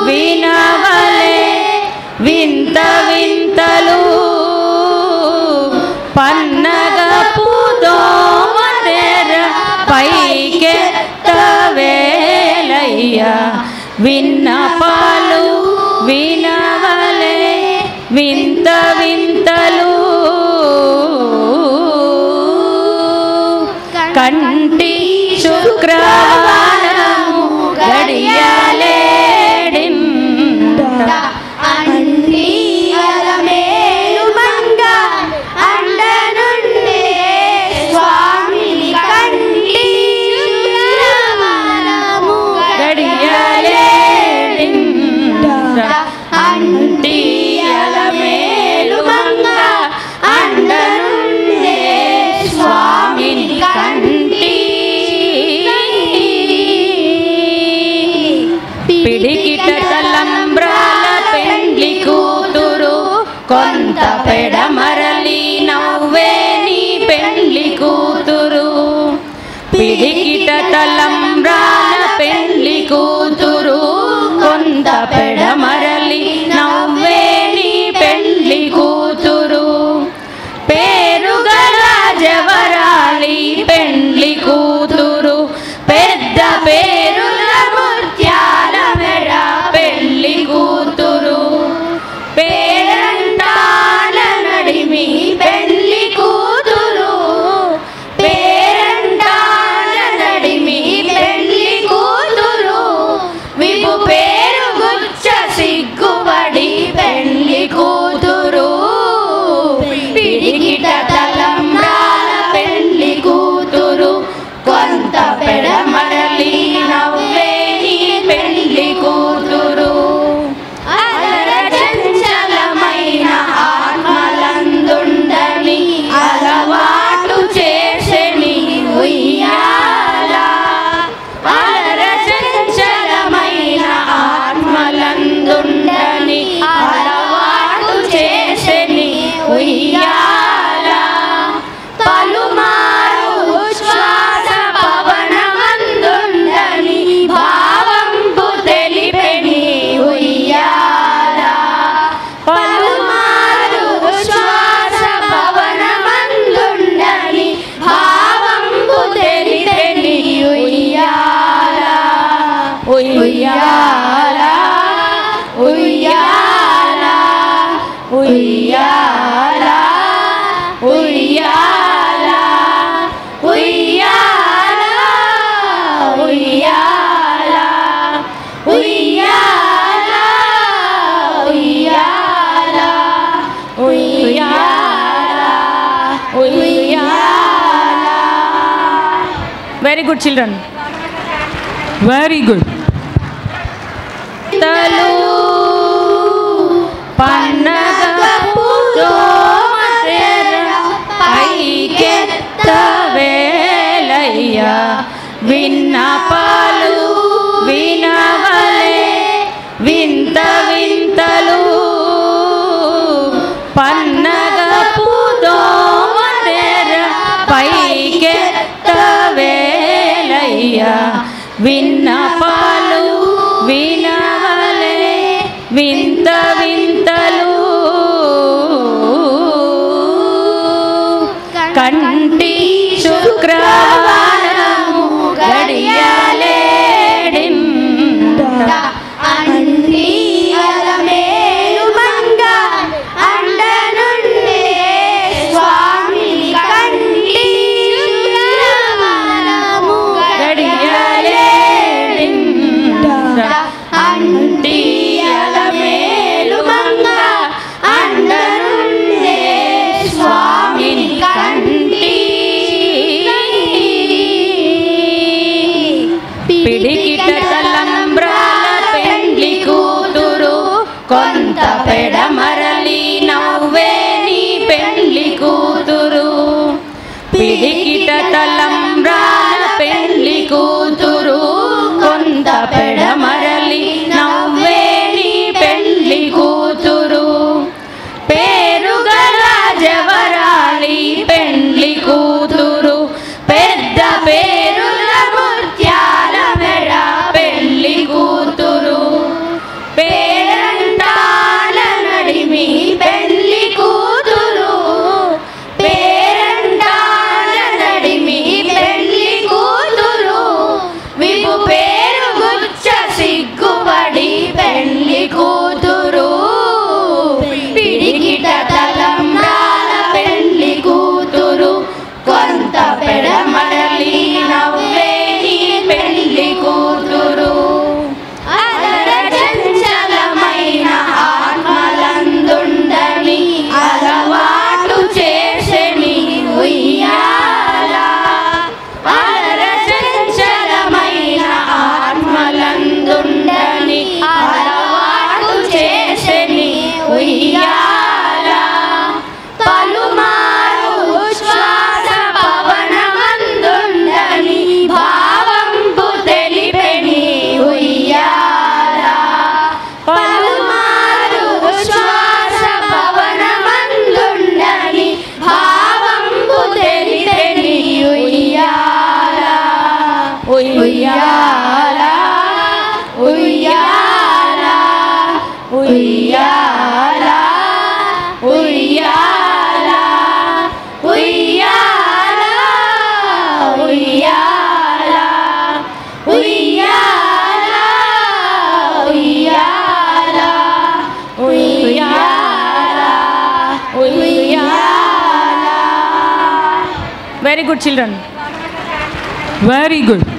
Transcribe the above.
వినవలే వింత వింతలు పన్నగపు దోమతెర పైకెత్తవేలయ్యా విన్నపాలు వినవలే వింత వింతలు కంటి శుక్రవారము గడియలేడింట అన్ని అలమేలు మంగ అండనుండే స్వామిని కంటి శుక్రవారము గడియలేడింట అంటి అలమేలు మంగ అండనుండే స్వామిని కంటి పిడికిట తలంబ్రాల పెండ్లి కూతురు కొంత పెడమరలి నవ్వే నీ పెండ్లి కూతురు పిడికిట తలంబ్రాల పెండ్లి కూతురు కొంత పెడమరలి నవ్వే నీ పెండ్లి కూతురు పేరుగల జవరాలి పెండ్లి కూతురు పెద్ద పేరుల ముత్యాల మెడ పెళ్లి కూతురు పేరంటాల నడిమి పెళ్లి కూతురు పేరంటాల నడిమి పెళ్లి కూతురు విపు పేరు గుచ్చ సిగ్గుబడి పెళ్లి కూతురు పిడికిట తలంబ్రాల పెళ్లి కూతురు కొంత పెడమరలి నవ్వే నీ పెళ్లి కూతురు అలర చంచలమైన ఆత్మలందుండని అలవాటు చేసెని ఉయ్యాల అలర చంచలమైన ఆత్మలందుండని అలవాటు చేసెని ఉయ్యాల పలుమారు ఉచ్ఛ్వాస పవనమందుండని భావంపు తెలిపెని ఉయ్యాల పలుమారు ఉచ్ఛ్వాస పవనమందుండని భావంపు తెలిపెని ఉయ్యాల ఉయ్యాల ఉయ్యాల ఉయ్యాల ఉయ్యాల ఉయ్యాల ఉయ్యాల ఉయ్యాల ఉయ్యాల ఉయ్యాల ఉయ్యాల. Very good children, very good. తలు పన్నగపు దోమతెర పైకెత్తవేలయ్యా విన్నపాలు వినవలే వింత వింతలు పన్నగపు దోమతెర పైకెత్తవేలయ్యా విన్నపాలు వినవలే వింత వింతలు కంటి శుక్రవారము గడియలేడింట అన్ని అలమేలు మంగ అండనుండే స్వామిని కంటి శుక్రవారము గడియలేడింట అంటి అలమేలు మంగ అండనుండే స్వామిని కంటి పిడికిట తలంబ్రాల పెండ్లి కూతురు కొంత పెడమరలి నవ్వే నీ పెండ్లి కూతురు పిడికిట తలంబ్రాల పెండ్లి కూతురు కొంత పెడమరలి నవ్వే నీ పెండ్లి కూతురు పేరుగల జవరాలి పెండ్లి కూతురు పెద్ద పేరుల ముత్యాల మెడ పెళ్లి కూతురు ఉయ్యాల ఉయ్యాల ఉయ్యాల ఉయ్యాల ఉయ్యాల ఉయ్యాల ఉయ్యాల ఉయ్యాల ఉయ్యాల ఉయ్యాల. Very good children. Very good.